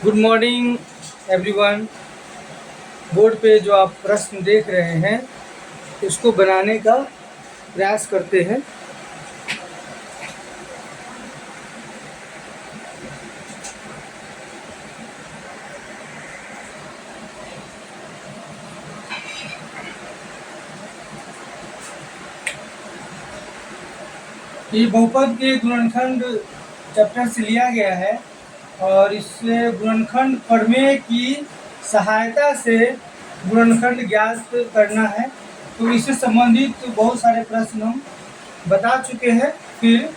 Good morning everyone. Board पे जो आप प्रश्न देख रहे हैं उसको बनाने का प्रयास करते हैं। ये बहुपद के गुणनखंड चैप्टर से लिया गया है और इससे गुणनखंड प्रमेय की सहायता से गुणनखंड ज्ञात करना है। तो इससे संबंधित बहुत सारे प्रश्न हम बता चुके हैं, फिर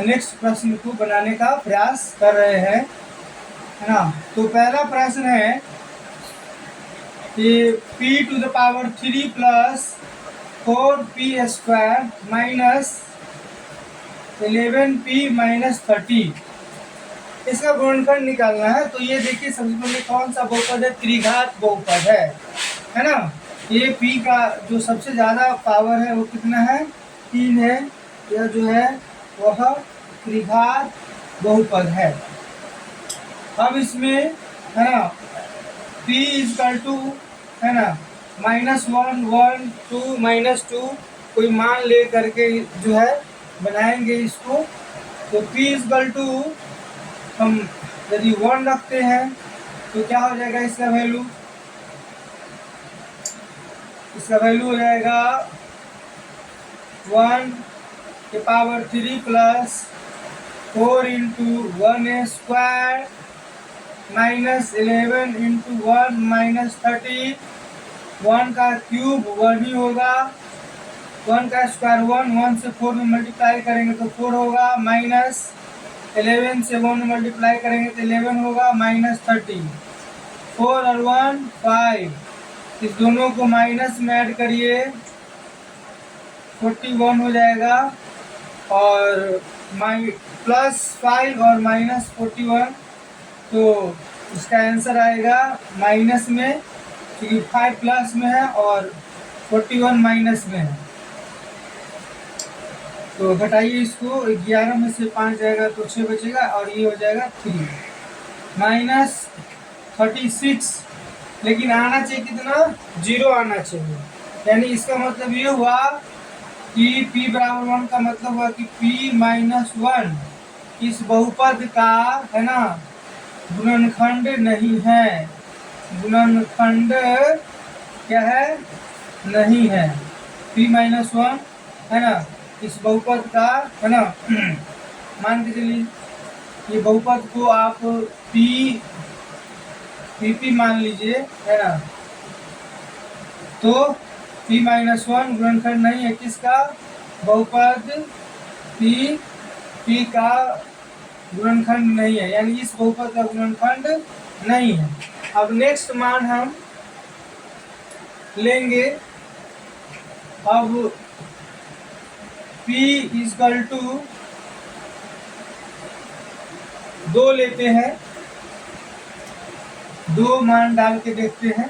नेक्स्ट प्रश्न को बनाने का प्रयास कर रहे हैं, है ना। तो पहला प्रश्न है कि p⁻³ plus 4p² minus 11p-30 इसका गुणनखंड निकालना है। तो ये देखिए, सबसे पहले कौन सा बहुपद है? त्रिघात बहुपद है ना। ये p का जो सबसे ज़्यादा पावर है वो कितना है? 3 है। यह जो है वह त्रिघात बहुपद है। अब इसमें है ना p = है ना -1 1 2 -2 कोई मान ले करके जो है बनाएंगे इसको। तो p = हम यदि 1 रखते हैं तो क्या हो जाएगा? इसका वैल्यू हो जाएगा 1⁻³ प्लस 4 × 1² माइनस 11 × 1 - 30। 1 का क्यूब 1 ही होगा, 1 का स्क्वायर 1 से 4 में मल्टीप्लाई करेंगे तो 4 होगा, माइनस 11 से 1 में मल्टीप्लाई करेंगे तो 11 होगा, -30। 4 और 1 5, इस दोनों को माइनस में ऐड करिए 41 हो जाएगा, और +5 और -41, तो इसका आंसर आएगा माइनस में, क्योंकि 5 प्लस में है और 41 माइनस में है। तो घटाइए इसको, 11 में से 5 जाएगा तो 6 बचेगा, और ये हो जाएगा 3 -36। लेकिन आना चाहिए कितना? 0 आना चाहिए। यानी इसका मतलब ये हुआ कि p = 1 का मतलब हुआ कि p-1 इस बहुपद का, है ना, गुणनखंड नहीं है। गुणनखंड क्या है? नहीं है। p-1 है ना इस बहुपद का, है ना। मान के चलिए ये बहुपद को आप p मान लीजिए, है ना। तो p-1 गुणनखंड नहीं है किसका? बहुपद p का गुणनखंड नहीं है, यानी इस बहुपद का गुणनखंड नहीं है। अब नेक्स्ट मान हम लेंगे। अब p = 2 लेते हैं, 2 मान डाल के देखते हैं।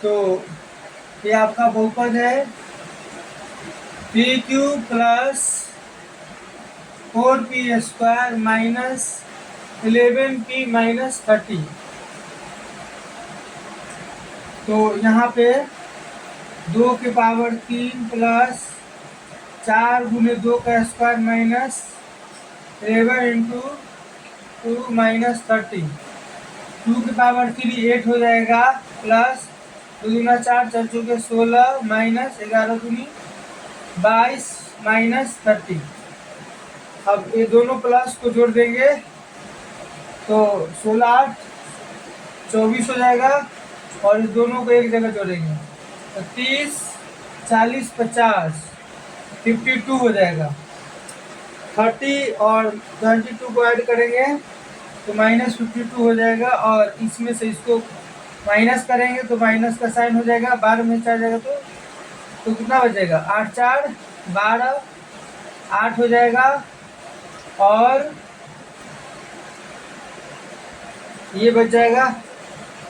तो ये आपका बहुपद है p³ plus 4p² minus 11p-30। तो यहाँ पे 2 की पावर 3 प्लस 4 × 2 का स्क्वायर माइनस 11 × 2 - 30। 2 की पावर 3 8 हो जाएगा, प्लस 2 दूना 4 4 चौके 16 माइनस 11 दूनी 22 -30। अब ये दोनों प्लस को जोड़ देंगे तो 16 8 24 हो जाएगा, और इस दोनों को एक जगह जोड़ेंगे तो 30 40 50 52 हो जाएगा। 30 और 22 को ऐड करेंगे तो -52 हो जाएगा, और इसमें से इसको माइनस करेंगे तो माइनस का साइन हो जाएगा। 12 में 4 जाएगा तो कितना बचेगा? 8 4 12 8 हो जाएगा, और ये बच जाएगा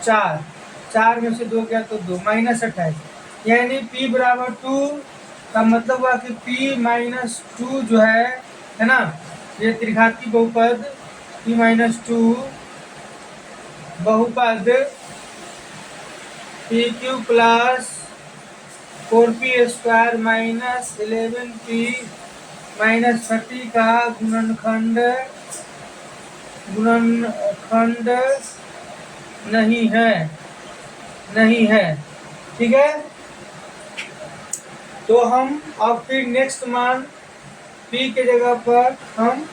4 में से 2 गया तो 2 -28। यानी p = 2 का मतलब हुआ कि p-2 जो है ना, ये त्रिघाती बहुपद p-2 बहुपद P Q plus 4p² minus 11p-30 का गुणनखंड नहीं है। ठीक है, तो हम अब फिर नेक्स्ट मान p के जगह पर हम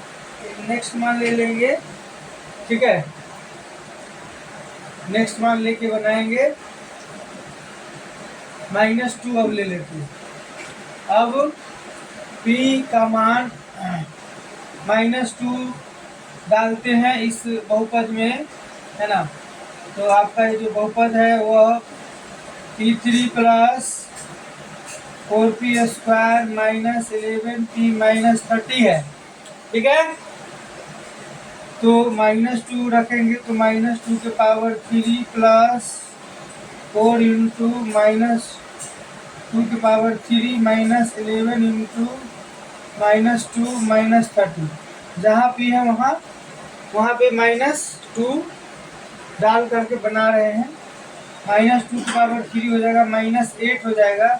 नेक्स्ट मान ले लेंगे। ठीक है, नेक्स्ट मान लेके बनाएंगे -2। अब ले लेते हैं, अब p का मान -2 डालते हैं इस बहुपद में, है ना। तो आपका ये जो बहुपद है वह p3 plus 4p² minus 11p-30 है। ठीक है, तो -2 रखेंगे तो -2 के पावर 3 प्लस 4 इंटू -2 के पावर 3 माइनस 11 इंटू -2 -30। जहाँ p है वहाँ पे -2 डाल करके बना रहे हैं। -2 के पावर 3 हो जाएगा -8 हो जाएगा।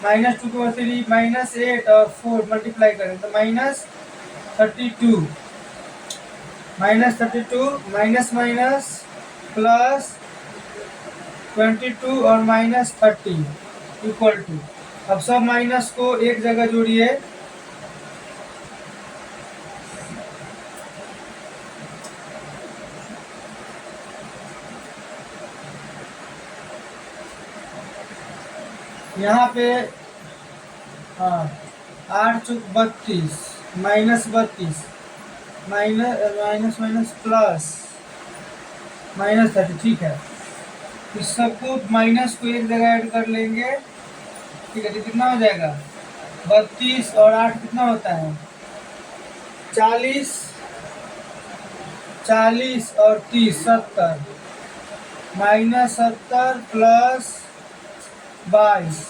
-2 के पावर 3 -8 और 4 मल्टीप्लाई करें तो -32 माइनस माइनस प्लस 22 और -30 इक्वल टू, अब सब माइनस को एक जगह जोड़िए। यहाँ पे हाँ 8 चौक 32 -32 माइनस प्लस -30। ठीक है, इस सबको माइनस को एक जगह ऐड कर लेंगे। ठीक है, तो कितना हो जाएगा 32 और 8 कितना होता है 40 और 30 70 -70 प्लस 22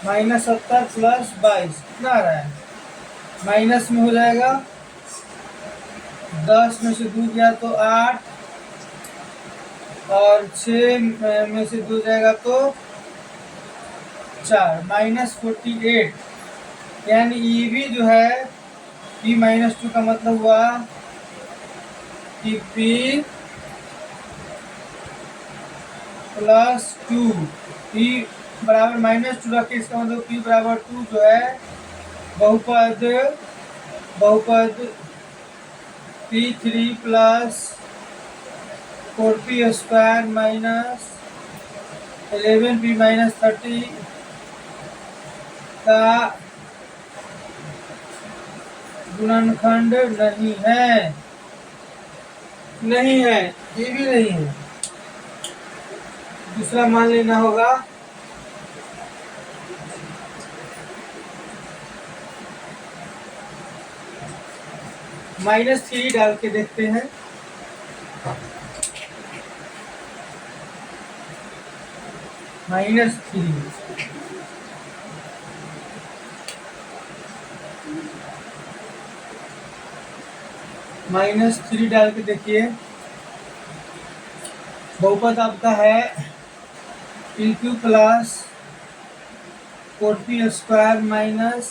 -70 प्लस 22 कितना आ रहा है माइनस में हो जाएगा। 10 में से 2 गया तो 8 और 6 में से 2 जाएगा तो 4 -48। यानी ई भी जो है p-2 का मतलब हुआ कि p प्लस 2 p बराबर -2 रखे, इसका मतलब p बराबर 2 जो है बहुपद p3 plus 4p² minus 11p-30 का गुणनखंड नहीं है, ये भी नहीं है। दूसरा मान लेना होगा -3 डाल के देखते हैं। -3 -3 डाल के देखिए, बहुपद आपका है PQ plus 4p² minus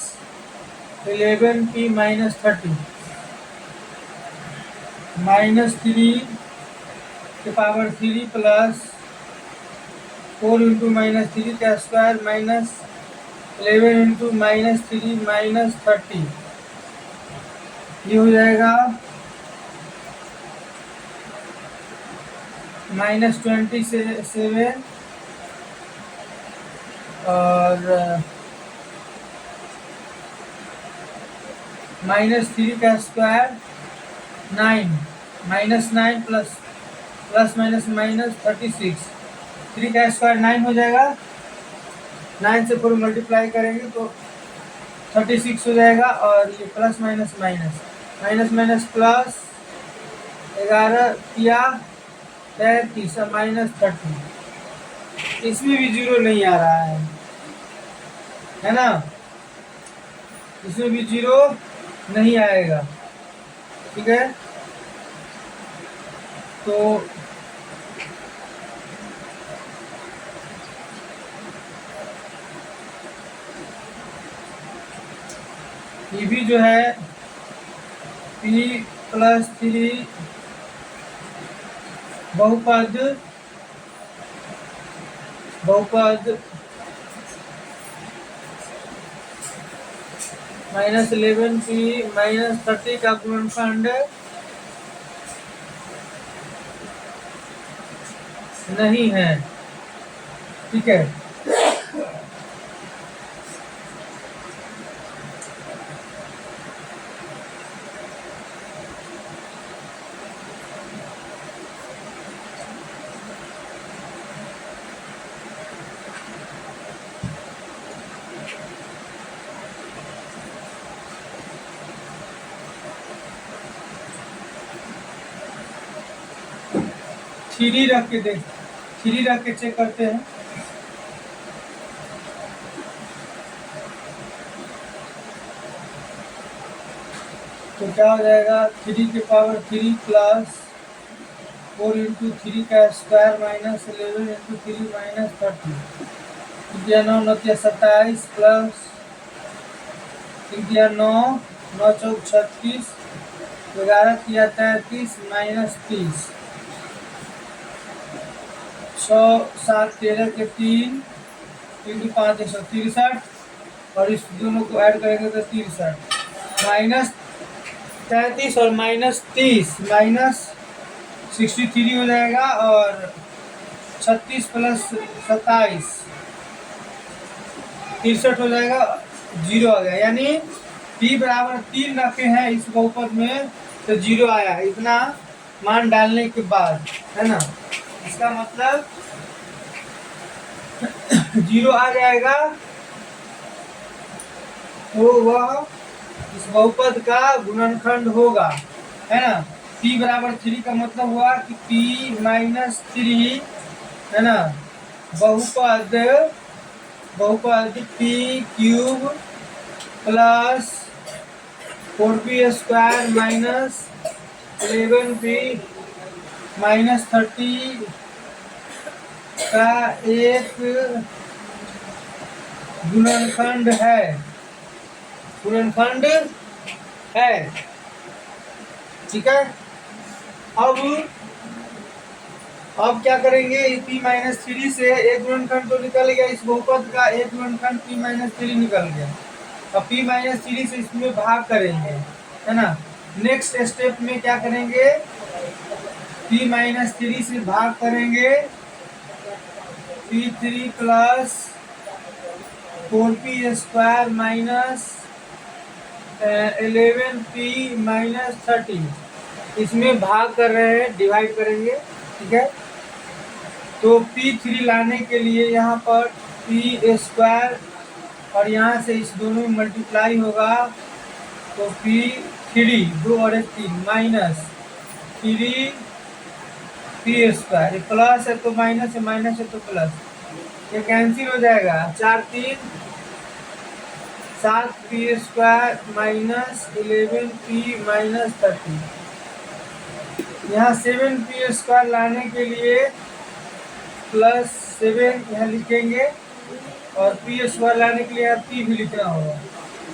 11p-30 -3 के पावर 3 प्लस 4 इंटू -3 का स्क्वायर माइनस 11 इंटू -3 -30, ये हो जाएगा -27 और -3 का स्क्वायर 9 -9 प्लस माइनस 36। 3 का स्क्वायर 9 हो जाएगा, 9 से 4 मल्टीप्लाई करेंगे तो 36 हो जाएगा। और ये प्लस माइनस प्लस 11 किया 33 और -30, इसमें भी 0 नहीं आ रहा है ना, इसमें भी 0 नहीं आएगा। ठीक है, तो ये भी जो है p प्लस 3 बहुपद -11p -30 का गुणनखंड नहीं है। ठीक है, थ्री रख के देख, थ्री रख के चेक करते हैं। तो क्या हो जाएगा, 3 की पावर 3 प्लस 4 इंटू 3 का square minus 11 into 3 minus 30, 9 9 27 plus 9 9 चौक 36, 11 किया 33 माइनस 30, 6 7 13 के 3 इंटू 5 163, और इस दोनों को ऐड करेंगे तो 63 माइनस 33 और माइनस 30 माइनस 63 हो जाएगा, और 36 प्लस 27 63 हो जाएगा, 0 आ गया। यानी p बराबर 3 रखे हैं इस बहुपद में तो 0 आया है, इतना मान डालने के बाद, है ना। इसका मतलब 0 आ जाएगा, तो वह इस बहुपद का गुणनखंड होगा, है ना। p बराबर 3 का मतलब हुआ कि p माइनस 3, है ना, बहुपद p cube plus 4p square minus 11p minus 30 का एक गुणनखंड है। ठीक है, अब क्या करेंगे, p माइनस 3 से एक गुणनखंड तो निकल गया, इस बहुपद का एक गुणनखंड p माइनस 3 निकल गया। अब p माइनस 3 से इसमें भाग करेंगे, है ना। नेक्स्ट स्टेप में क्या करेंगे, p माइनस 3 से भाग करेंगे p3 plus 4p square minus 11p minus 30, इसमें भाग कर रहे हैं, डिवाइड करेंगे। ठीक है, तो p3 लाने के लिए यहाँ पर p स्क्वायर और यहाँ से इस दोनों में मल्टीप्लाई होगा, तो p3 2 और 1 3 माइनस 3p स्क्वायर, प्लस है तो माइनस है, माइनस है तो प्लस, ये कैंसिल हो जाएगा, 4 3 7p square minus 11p minus 30। यहाँ 7p स्क्वायर लाने के लिए प्लस 7 यहाँ लिखेंगे, और p स्क्वायर लाने के लिए यहाँ p भी लिखना होगा।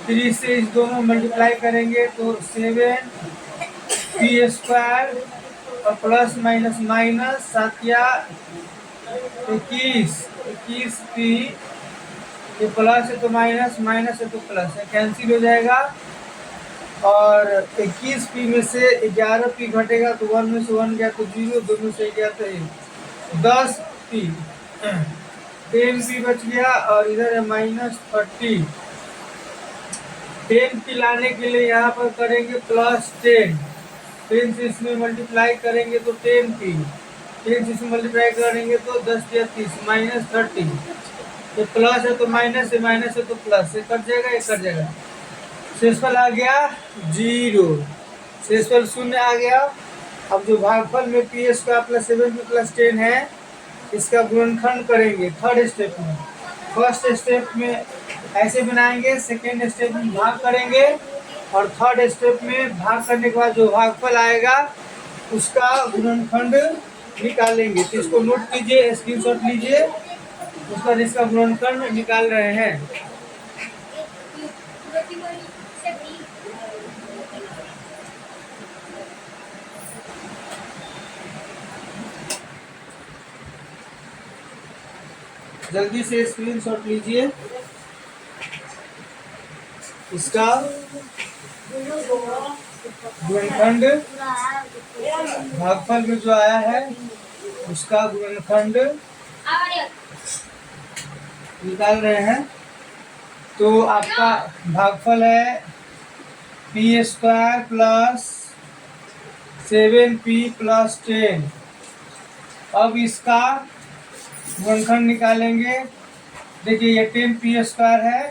3 से इस दोनों मल्टीप्लाई करेंगे तो 7p स्क्वायर और प्लस माइनस माइनस 7 या 21p, ये प्लस है तो माइनस, माइनस है तो प्लस, है कैंसिल हो जाएगा, और 21p में से 11p घटेगा तो 1 में से 1 गया तो 0, 2 में से गया तो 1, 10p 10p बच गया, और इधर है माइनस 30। 10p लाने के लिए यहाँ पर करेंगे प्लस 10 से इसमें मल्टीप्लाई करेंगे तो 10p, 10 से इसमें मल्टीप्लाई करेंगे तो 10 या 30 माइनस 30, तो प्लस है तो माइनस है, माइनस है तो प्लस, ये कट जाएगा, ये कट जाएगा, शेषफल आ गया 0, शेषफल 0 आ गया। अब जो भागफल में p square plus 7p plus 10 है, इसका गुणनखंड करेंगे थर्ड स्टेप में। फर्स्ट स्टेप में ऐसे बनाएंगे, सेकेंड स्टेप में भाग करेंगे, और थर्ड स्टेप में भाग करने के बाद जो भागफल आएगा उसका गुणनखंड निकालेंगे। तो इसको नोट कीजिए, स्क्रीनशॉट लीजिए, उसका जिसका गुणनखंड निकाल रहे हैं। जल्दी से स्क्रीनशॉट लीजिए। इसका गुणनखंड भागफल में जो आया है उसका गुणनखंड निकाल रहे हैं। तो आपका भागफल है P square plus 7p plus 10। अब इसका गुणनखंड निकालेंगे। देखिए ये 10p स्क्वायर है,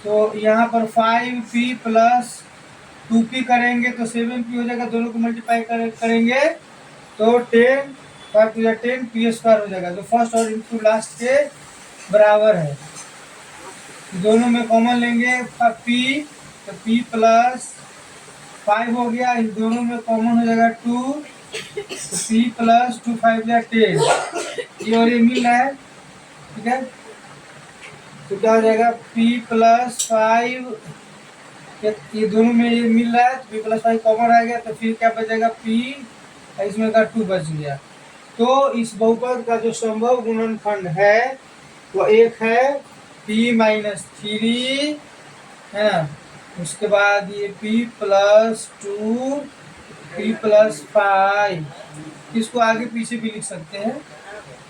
तो यहाँ पर 5p प्लस 2p करेंगे तो 7p हो जाएगा। दोनों को मल्टीप्लाई करेंगे तो 10 5 टू 10 p स्क्वायर हो जाएगा, जो फर्स्ट और इनटू लास्ट के बराबर है। दोनों में कॉमन लेंगे p, तो p प्लस 5 हो गया। इन दोनों में कॉमन हो जाएगा 2, तो p प्लस 2 5 या 10। ये और ये मिल रहा है, ठीक है। तो क्या हो जाएगा p प्लस 5, ये दोनों में ये मिल रहा है तो p प्लस 5 कॉमन आ गया, तो फिर क्या बचेगा p, इसमें का 2 बच गया। तो इस बहुपद का जो संभव गुणनखंड है वो एक है p माइनस 3 है ना, उसके बाद ये p प्लस 2 p प्लस 5। इसको आगे पीछे भी लिख सकते हैं,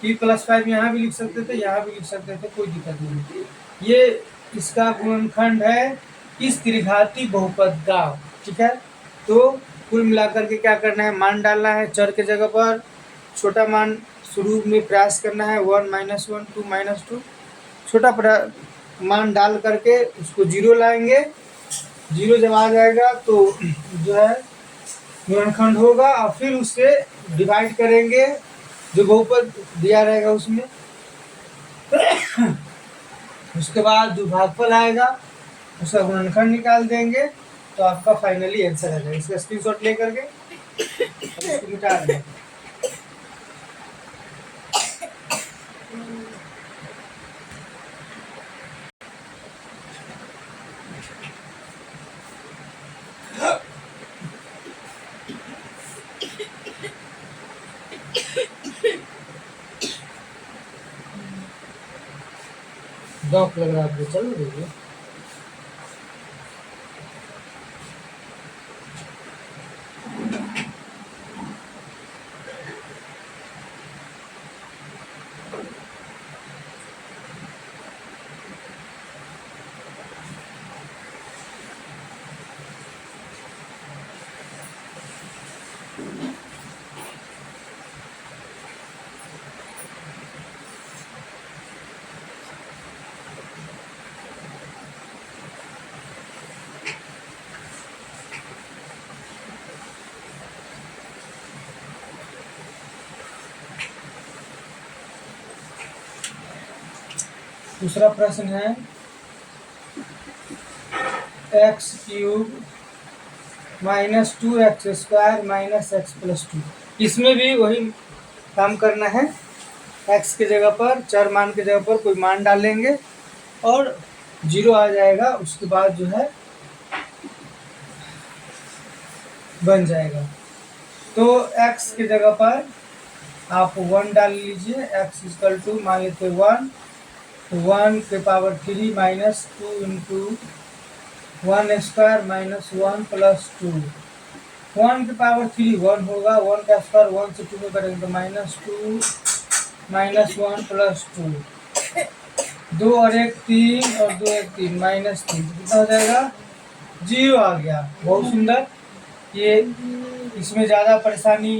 p प्लस 5 यहाँ भी लिख सकते थे, यहाँ भी लिख सकते थे, कोई दिक्कत नहीं। ये इसका गुणनखंड है इस त्रिघाती बहुपद का, ठीक है। तो कुल मिलाकर के क्या करना है, मान डालना है चर के जगह पर। छोटा मान शुरू में प्रयास करना है 1 -1 2 -2, छोटा मान डाल करके उसको 0 लाएंगे। 0 जब आ जाएगा तो जो है गुणनखंड होगा, और फिर उससे डिवाइड करेंगे जो बहुपद दिया रहेगा उसमें। उसके बाद जो भागफल आएगा उसका गुणनखंड निकाल देंगे, तो आपका फाइनली आंसर आ जाएगा। इसका स्क्रीनशॉट ले करके इसको मिटा देंगे। डॉक लग रहा है, चलो देखिए। दूसरा प्रश्न है x³ minus 2x² minus x plus 2। इसमें भी वही काम करना है, x के जगह पर चर मान के जगह पर कोई मान डालेंगे और 0 आ जाएगा, उसके बाद जो है बन जाएगा। तो x के जगह पर आप 1 डाल लीजिए, x इक्वल टू मान लेते 1, तो 1 के power 3 minus 2 into 1 square minus 1 plus 2। 1 के पावर 3 1 होगा, 1 का स्क्वायर 1 से 2 में करेंगे तो माइनस 2 माइनस 1 प्लस 2। 2 और 1 3 और 2 1 3 माइनस 3, कितना हो जाएगा 0 आ गया। बहुत सुंदर, ये इसमें ज़्यादा परेशानी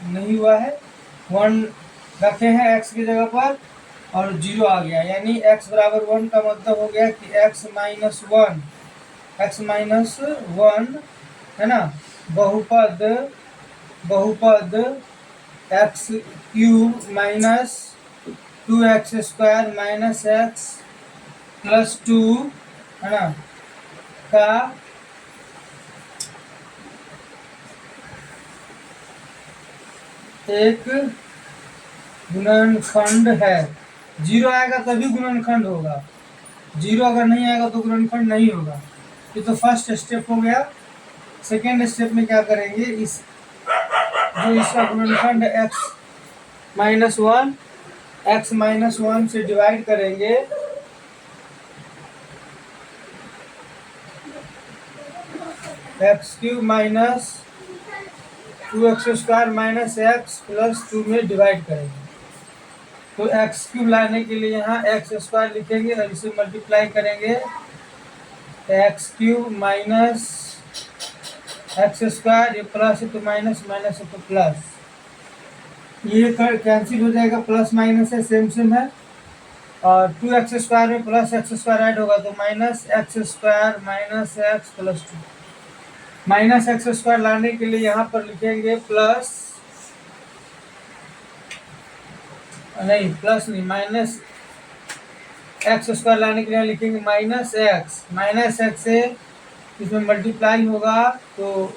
नहीं हुआ है। 1 रखे हैं x की जगह पर और 0 आ गया, यानी x बराबर 1 का मतलब हो गया कि x माइनस 1 है ना, बहुपद x³ minus 2x² minus x plus 2 है ना का एक गुणनखंड है। 0 आएगा तभी गुणनखंड होगा, 0 अगर नहीं आएगा तो गुणनखंड नहीं होगा। ये तो फर्स्ट स्टेप हो गया। सेकेंड स्टेप में क्या करेंगे, इस जो इसका गुणनखंड x -1 x माइनस 1 से डिवाइड करेंगे x cube minus 2x² minus x plus 2 में डिवाइड करेंगे। तो एक्स क्यूब लाने के लिए यहाँ x² लिखेंगे और इसे मल्टीप्लाई करेंगे एक्स क्यूब माइनस x², ये प्लस है तो माइनस, माइनस है तो प्लस, ये कैंसिल हो जाएगा, प्लस माइनस है सेम सेम है। और 2x² में प्लस x² ऐड होगा तो minus x² minus x plus 2। Minus x² लाने के लिए यहाँ पर लिखेंगे प्लस, नहीं प्लस नहीं, माइनस x² लाने के लिए लिखेंगे माइनस एक्स से इसमें मल्टीप्लाई होगा तो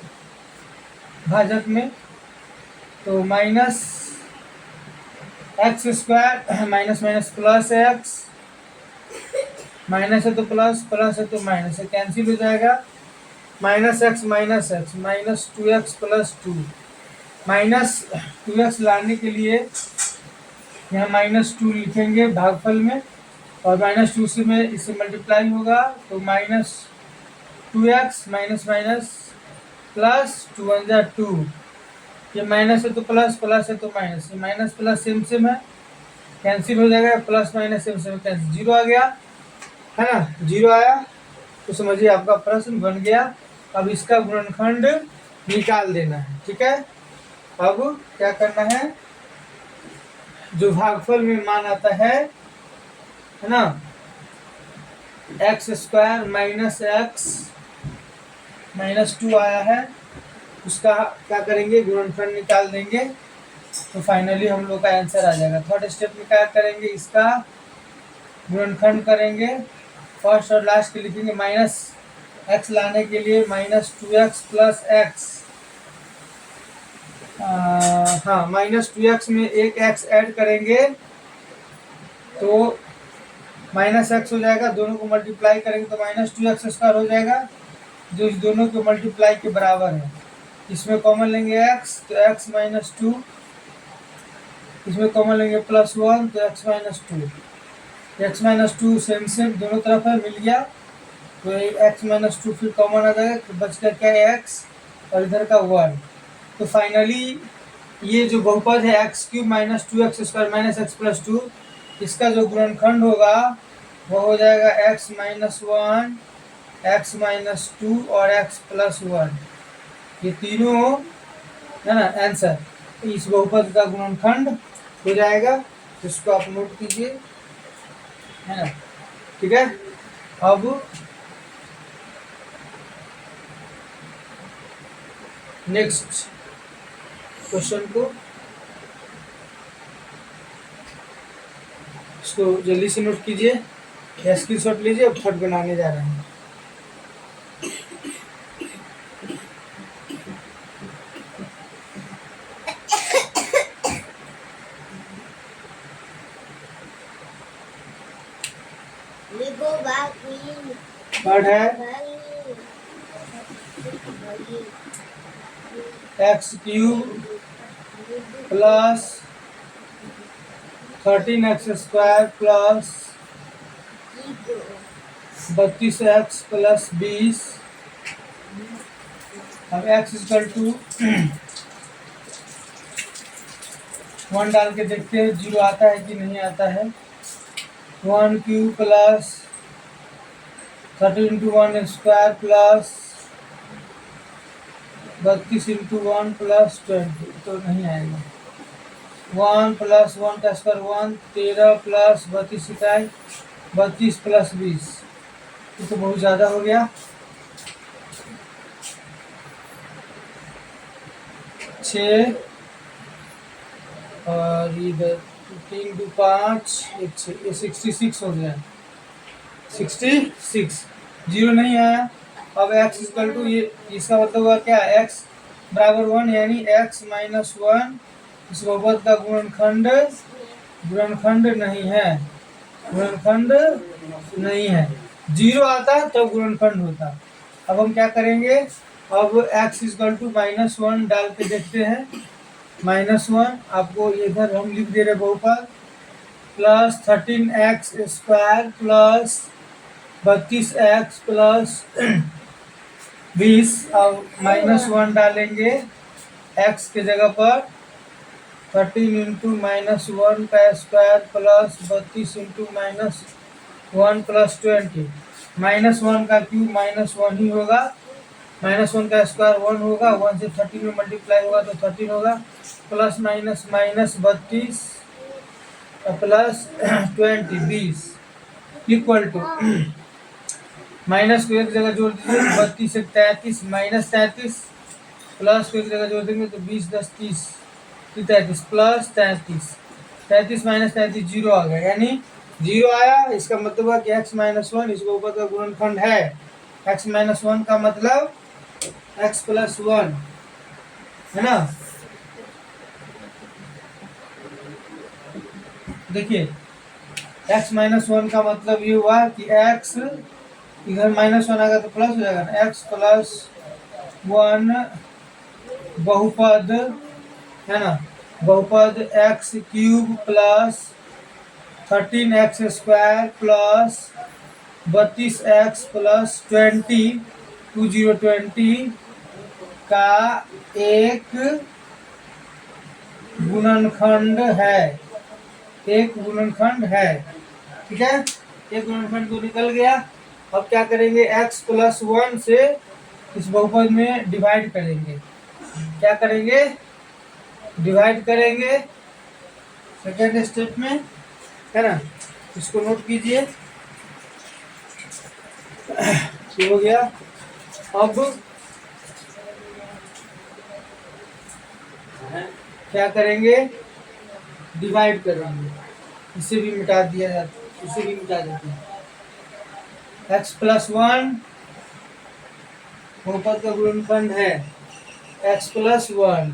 भाजक में, तो minus x² minus minus plus x, minus है तो प्लस, प्लस है तो माइनस है, कैंसिल हो जाएगा, minus x minus 2x plus 2। Minus 2x लाने के लिए यहाँ -2 लिखेंगे भागफल में, और -2 से में इससे मल्टीप्लाई होगा तो -2x माइनस माइनस प्लस 2 1 जा 2, ये माइनस है तो प्लस, प्लस है तो माइनस, ये माइनस प्लस सेम सेम है, कैंसिल हो जाएगा, plus minus same same cancel, 0 आ गया है ना, 0 आया तो समझिए आपका प्रश्न बन गया। अब इसका गुणनखंड निकाल देना है, ठीक है। अब क्या करना है, जो भागफल में मान आता है ना, x² माइनस एक्स माइनस 2 आया है, उसका क्या करेंगे, गुणनखंड निकाल देंगे तो फाइनली हम लोग का आंसर आ जाएगा। थर्ड स्टेप में क्या करेंगे, इसका गुणनखंड करेंगे, फर्स्ट और लास्ट के लिखेंगे, माइनस एक्स लाने के लिए -2x प्लस एक्स, हाँ -2x में एक x ऐड करेंगे तो -x हो जाएगा, दोनों को मल्टीप्लाई करेंगे तो -2x² हो जाएगा, जो इस दोनों के मल्टीप्लाई के बराबर है। इसमें कॉमन लेंगे x तो x माइनस 2, इसमें कॉमन लेंगे +1 तो x minus 2, x minus 2 same same दोनों तरफ है, मिल गया तो x माइनस 2 फिर कॉमन आ जाएगा तो बच कर क्या है x और इधर का 1। तो फाइनली ये जो बहुपद है x³ minus 2x² minus x plus 2, इसका जो गुणनखंड होगा वो हो जाएगा x माइनस 1, x माइनस 2 और x प्लस 1, ये तीनों है ना आंसर, इस बहुपद का गुणनखंड हो जाएगा, इसको आप नोट कीजिए, है ना, ठीक है। अब नेक्स्ट क्वेश्चन को, इसको जल्दी से नोट कीजिए, स्क्रीनशॉट लीजिए, फट बनाने जा रहे हैं। वर्ड है x³ plus 13x² plus 32x plus 20। अब x = 1 डाल के देखते हैं 0 आता है कि नहीं आता है। 1³ प्लस 13 × 1² प्लस 32 × 1 प्लस 20, तो नहीं आएगा। 1 प्लस 1 का स्क्वायर 1, 13 प्लस 32 इकाई 32 प्लस 20, ये तो बहुत ज़्यादा हो गया। 6 और इधर 3 × 5 ये 66 हो गया, 66, 0 नहीं आया। अब x = ये, इसका मतलब हुआ क्या, x बराबर 1, यानी x माइनस 1 इस बहुपद का गुणनखंड नहीं है, गुणनखंड नहीं है। 0 आता तब गुणनखंड होता। अब हम क्या करेंगे, अब x = -1 डाल के देखते हैं। -1 आपको इधर हम लिख दे रहे बहुपद, plus 13x² plus 32x plus 20 और -1 डालेंगे x के जगह पर। 13 इंटू -1 का स्क्वायर प्लस 32 इंटू -1 प्लस 20। -1 का क्यूब -1 ही होगा, -1 का स्क्वायर 1 होगा, 1 से 13 में मल्टीप्लाई होगा तो 13 होगा, plus minus -32 plus 20 equal to minus को एक जगह जोड़ दीजिए 32 से 33 -33 प्लस को एक जगह जोड़ देंगे तो 20 10 30 33 प्लस 33 33 माइनस 33 जीरो आ गया, यानी जीरो आया। इसका मतलब है कि x-1 इसको ऊपर का गुणनखंड है। x-1 का मतलब x+1 है ना। देखिए x-1 का मतलब ये हुआ कि x इधर -1 आएगा तो प्लस हो जाएगा ना, x+1 बहुपद है ना, बहुपद x³ plus 13x² plus 32x plus 20 का एक गुणनखंड है, एक गुणनखंड है। ठीक है, एक गुणनखंड तो निकल गया। अब क्या करेंगे, x+1 से इस बहुपद में डिवाइड करेंगे। क्या करेंगे, डिवाइड करेंगे सेकेंड स्टेप में, है ना। इसको नोट कीजिए, ये हो गया। अब क्या करेंगे, डिवाइड करेंगे, इसे भी मिटा दिया जाता, इसे भी मिटा देते हैं। x+1 बहुपद का गुणनखंड है, x+1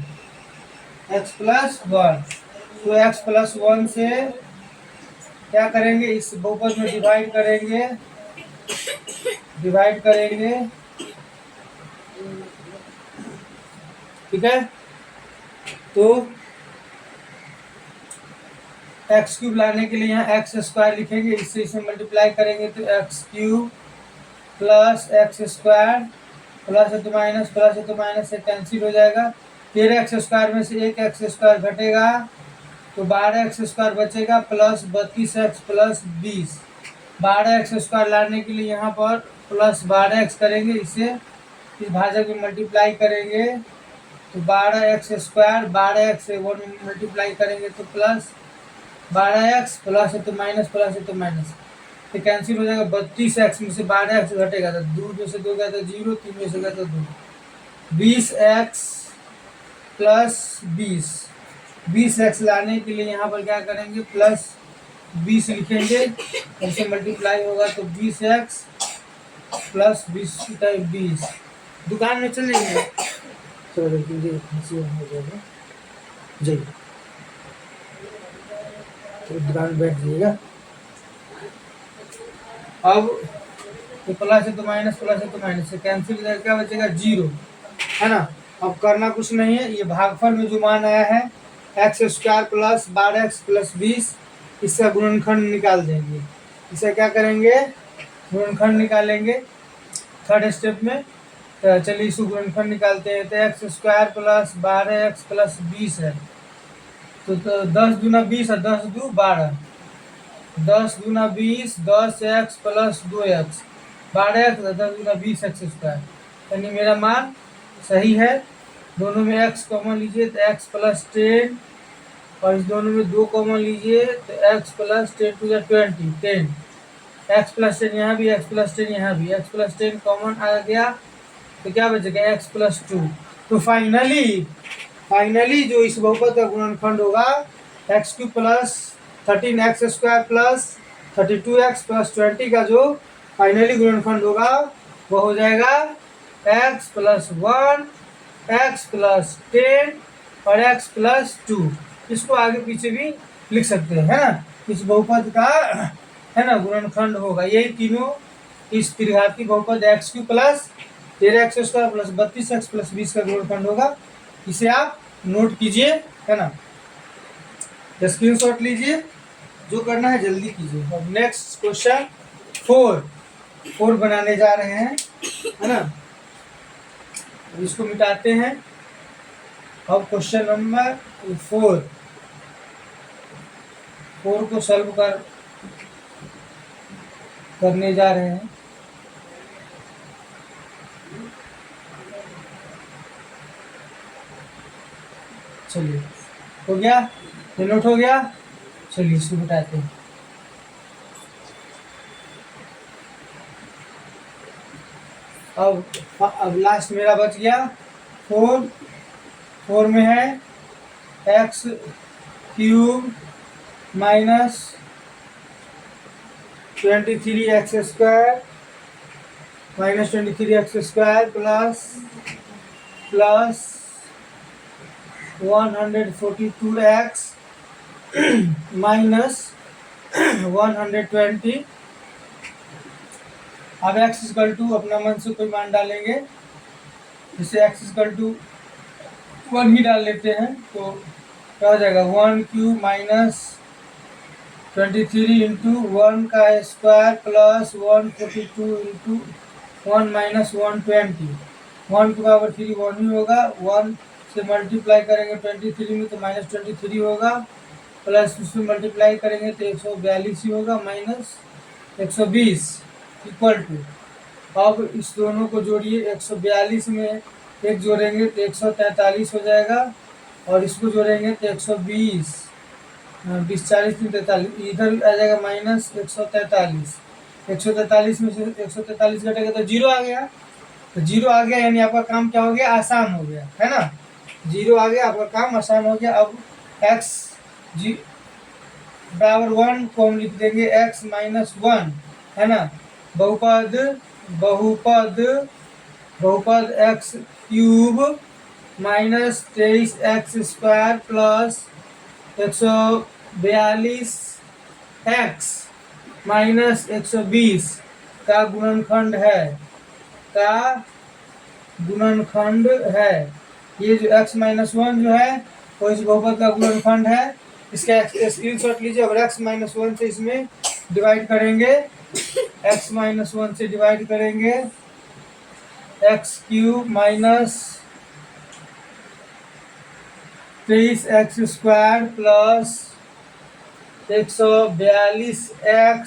तो x+1 से क्या करेंगे, इस बहुपद में डिवाइड करेंगे, ठीक है। तो x³ लाने के लिए यहाँ x² लिखेंगे, इससे इसे मल्टीप्लाई करेंगे तो x³ प्लस x² प्लस है तो माइनस से कैंसिल हो जाएगा। 13x² में से एक x² घटेगा तो 12x² बचेगा प्लस 32x प्लस 20। 12x² लाने के लिए यहाँ पर प्लस 12x करेंगे, इसे इस भाजक में मल्टीप्लाई करेंगे तो 12x² 12x से 1 मल्टीप्लाई करेंगे तो प्लस 12x प्लस है तो माइनस तो कैंसिल हो जाएगा। 32x में से 12x घटेगा तो 2 में से 2 गया तो 0, 3 में से गया तो 2, 20x प्लस 20x लाने के लिए यहाँ पर क्या करेंगे, प्लस 20 लिखेंगे, ऐसे मल्टीप्लाई होगा तो 20x प्लस 20 दुकान में चलेंगे तो दुकान बैठ जाइएगा। अब तो प्लस है तो माइनस से कैंसिल हो जाएगा, क्या बचेगा 0, है ना। अब करना कुछ नहीं है, ये भागफल में जो मान आया है x² प्लस 12x प्लस 20, इसका गुणनखंड निकाल देंगे। इसे क्या करेंगे, गुणनखंड निकालेंगे थर्ड स्टेप में। तो चलिए इसको गुणनखंड निकालते हैं। तो x² प्लस 12x प्लस 20 है तो 10 दूना 20 और 10 दू 12, 10 दूना 20, 10x प्लस 2x 12x 10 दूना 20x², यानी मेरा मान सही है। दोनों में x कॉमन लीजिए तो x प्लस 10 और इस दोनों में 2 कॉमन लीजिए तो x plus 10 to 10, x plus 10 यहाँ भी, x प्लस 10 यहाँ भी, x प्लस 10 कॉमन आ गया तो क्या बचेगा x प्लस 2। तो फाइनली जो इस बहुपद का गुणनखंड होगा x³ plus 13x² plus 32x plus 20 का जो फाइनली गुणनखंड होगा वो हो जाएगा x+1 x+10 और x+2। इसको आगे पीछे भी लिख सकते हैं, है ना। इस बहुपद का, है ना, गुणनखंड होगा यही तीनों, इस त्रिघाती बहुपद x³ plus 13x² plus 32x plus 20 का गुणनखंड होगा। इसे आप नोट कीजिए, है ना, स्क्रीनशॉट लीजिए, जो करना है जल्दी कीजिए। अब नेक्स्ट क्वेश्चन 4 बनाने जा रहे हैं, है ना। अब इसको मिटाते हैं। अब क्वेश्चन नंबर 4 को सॉल्व करने जा रहे हैं। चलिए, हो गया, ये नोट हो गया। चलिए इसको मिटाते हैं। अब लास्ट मेरा बच गया 4 में है x cube minus 23x² minus 23x² plus 142x minus 120। अब x इक्वल टू अपना मन से कोई मान डालेंगे, जैसे x इक्वल टू 1 ही डाल लेते हैं तो क्या हो जाएगा 1 क्यूब माइनस 23 इंटू 1 का स्क्वायर प्लस 142 इंटू 1 माइनस 120। 1 की पावर 3 1 ही होगा, 1 से मल्टीप्लाई करेंगे 23 में तो माइनस 23 होगा, प्लस उसमें मल्टीप्लाई करेंगे तो 142 ही होगा, माइनस 120 इक्वल टू। अब इस दोनों को जोड़िए, 142 में एक जोड़ेंगे तो 143 हो जाएगा, और इसको जोड़ेंगे तो 120 20 40 43, इधर आ जाएगा माइनस 143। 143 में से 143 घटेगा तो 0 आ गया। तो 0 आ गया यानी आपका काम क्या हो गया, आसान हो गया, है ना। 0 आ गया, आपका काम आसान हो गया। अब x बराबर 1 को हम लिख देंगे x माइनस 1, है ना। बहुपद x cube minus 23x² plus 142x minus 120 का गुणनखंड है। ये जो x माइनस 1 जो है वो इस बहुपद का गुणनखंड है। इसका स्क्रीनशॉट लीजिए और x माइनस 1 से इसमें डिवाइड करेंगे, x माइनस 1 से डिवाइड करेंगे x cube minus 23x² plus 142x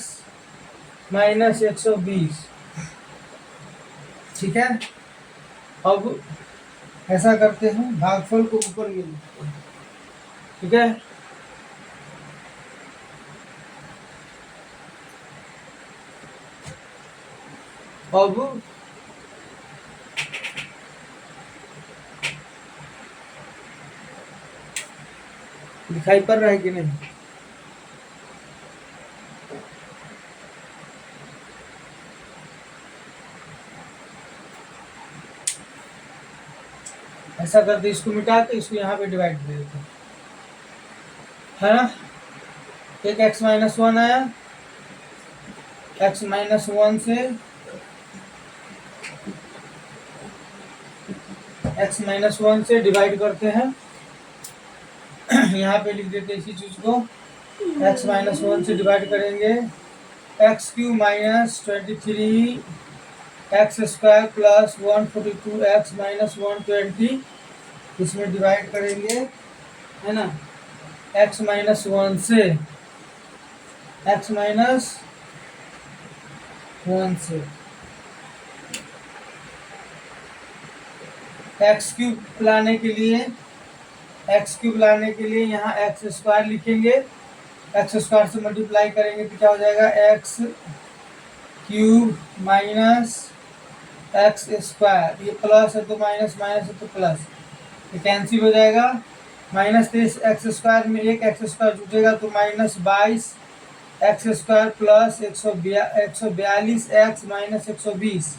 minus 120। ठीक है, अब ऐसा करते हैं, भागफल को ऊपर ले लेते हैं। ठीक है, अब दिखाई पड़ रहा है कि नहीं? ऐसा करते इसको मिटा के इसको यहाँ पे डिवाइड कर देते हैं, है ना। एक x माइनस 1 आया, x माइनस 1 से x माइनस 1 से डिवाइड करते हैं। यहाँ पे लिख देते हैं इसी चीज को, x माइनस 1 से डिवाइड करेंगे x cube minus 23x² plus 142x minus 120, इसमें डिवाइड करेंगे, है ना, x माइनस 1 से x माइनस 1 से एक्स क्यूब लाने के लिए यहाँ x² लिखेंगे, x² से मल्टीप्लाई करेंगे तो क्या हो जाएगा x क्यूब माइनस x²। ये प्लस है तो माइनस, माइनस है तो प्लस, ये कैंसिल हो जाएगा। माइनस 23x² में एक x² जुटेगा तो minus 22x² plus 142x minus 120।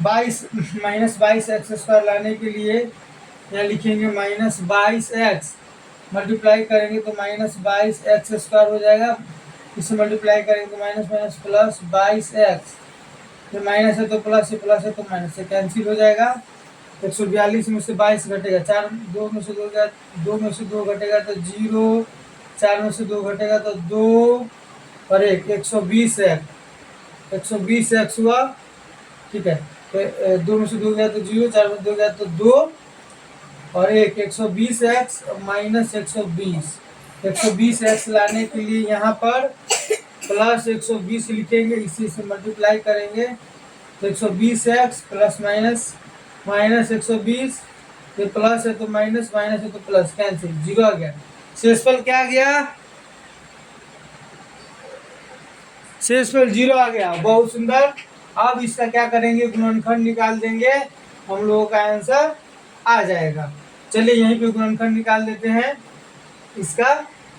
22x² लाने के लिए यहाँ लिखेंगे माइनस 22x, मल्टीप्लाई करेंगे तो माइनस 22x² हो जाएगा, इसे मल्टीप्लाई करेंगे तो माइनस माइनस प्लस 22x, फिर माइनस है तो प्लस है, प्लस है तो माइनस है, कैंसिल हो जाएगा। 142 में से 22 घटेगा, 2 में से 2 घटेगा तो 0, 4 में से 2 घटेगा तो 2 और 1 120 एक्स, 120 एक्स हुआ। ठीक है, तो 2 में से 2 गया तो 0, 4 में से 2 गया तो 2 और 1 120 एक्स माइनस 120। 120 एक्स लाने के लिए यहाँ पर प्लस 120 लिखेंगे, इसी से मल्टीप्लाई करेंगे तो 120 एक्स प्लस माइनस माइनस 120, ये प्लस है तो माइनस, माइनस है तो प्लस, कैंसिल, 0 आ गया। शेषफल क्या आ गया? शेषफल 0 आ गया, बहुत सुंदर। अब इसका क्या करेंगे, गुणनखंड निकाल देंगे, हम लोगों का आंसर आ जाएगा। चलिए यहीं पे गुणनखंड निकाल देते हैं इसका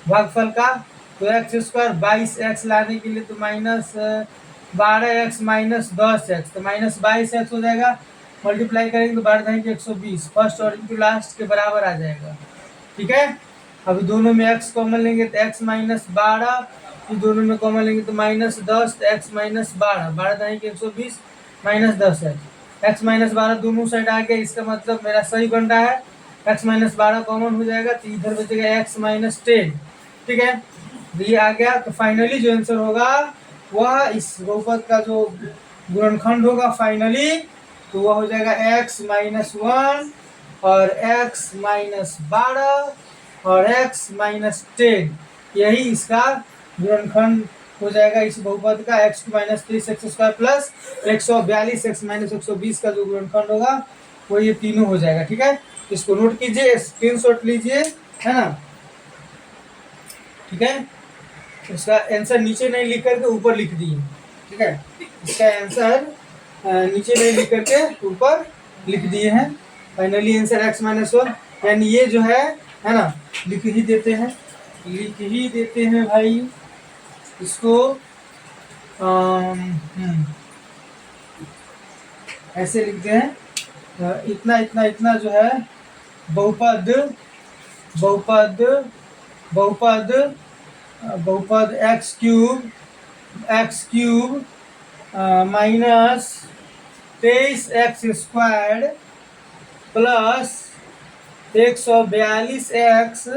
भागफल का। तो एक्स स्क्वायर 22 एक्स लाने के लिए तो माइनस 12 एक्स माइनस 10 एक्स, तो माइनस 22 एक्स हो जाएगा। मल्टीप्लाई करेंगे तो 12×120, फर्स्ट और इनटू लास्ट के बराबर आ जाएगा। ठीक है, अभी दोनों में एक्स कॉमन लेंगे तो एक्स माइनस 12, फिर दोनों में कॉमन लेंगे तो माइनस 10, तो x minus 12, 12×120 minus 10 x minus 12 दोनों साइड आ गया, इसका मतलब मेरा सही बन रहा है। एक्स माइनस 12 कॉमन हो जाएगा तो इधर बचेगा एक्स माइनस 10। ठीक है, ये आ गया। तो फाइनली जो आंसर होगा वह इस बहुपद का जो गुणनखंड होगा फाइनली, तो वह हो जाएगा एक्स माइनस 1 और एक्स माइनस 12 और एक्स माइनस 10। यही इसका गुणनखंड हो जाएगा इस बहुपद का। एक्स की minus 30 x square plus 142 x minus 120 का जो गुणनखंड होगा वो ये तीनों हो जाएगा। ठीक है, इसको नोट कीजिए, स्क्रीनशॉट लीजिए, है ना। ठीक है, इसका आंसर नीचे नहीं लिख करके ऊपर लिख दिए। ठीक है, इसका आंसर नीचे नहीं लिख करके ऊपर लिख दिए हैं। फाइनली आंसर एक्स माइनस 1, यानी ये जो है ना, लिख ही देते हैं, लिख ही देते हैं भाई इसको। ऐसे लिखते हैं, इतना इतना इतना जो है बहुपद बहुपद बहुपद बहुपद x cube minus 23 x squared plus 142 x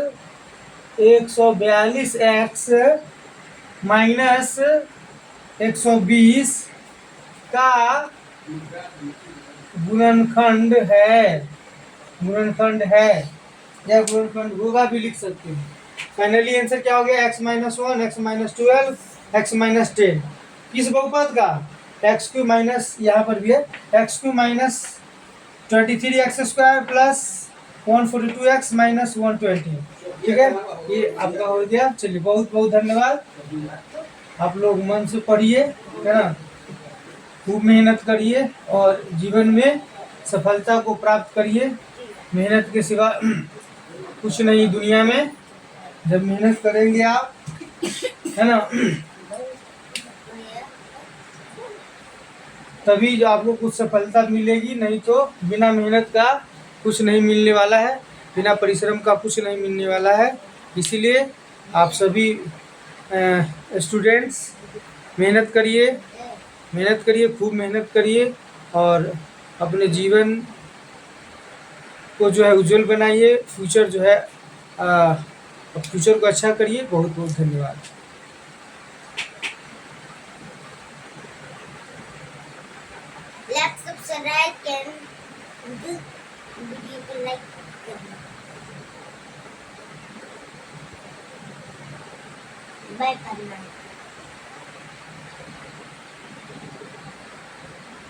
minus 120 का गुणनखंड है, गुणनखंड है, या गुणनखंड होगा भी लिख सकते हैं। फाइनली आंसर क्या हो गया, x minus 1, x minus 12, x minus 10। किस बहुपद का? एक्स क्यू माइनस, यहाँ पर भी है, x Q minus 23 x square plus 142 x minus 120। ठीक है, ये आपका हो गया। चलिए बहुत बहुत धन्यवाद, आप लोग मन से पढ़िए, है ना, खूब मेहनत करिए और जीवन में सफलता को प्राप्त करिए। मेहनत के सिवा कुछ नहीं दुनिया में। जब मेहनत करेंगे आप, है ना, तभी जो आपको कुछ सफलता मिलेगी, नहीं तो बिना मेहनत का कुछ नहीं मिलने वाला है, बिना परिश्रम का कुछ नहीं मिलने वाला है। इसीलिए आप सभी स्टूडेंट्स मेहनत करिए, मेहनत करिए, खूब मेहनत करिए और अपने जीवन को जो है उज्जवल बनाइए। फ्यूचर जो है फ्यूचर को अच्छा करिए। बहुत बहुत धन्यवाद। सब्सक्राइब करें, वीडियो को लाइक करें, बाय करना।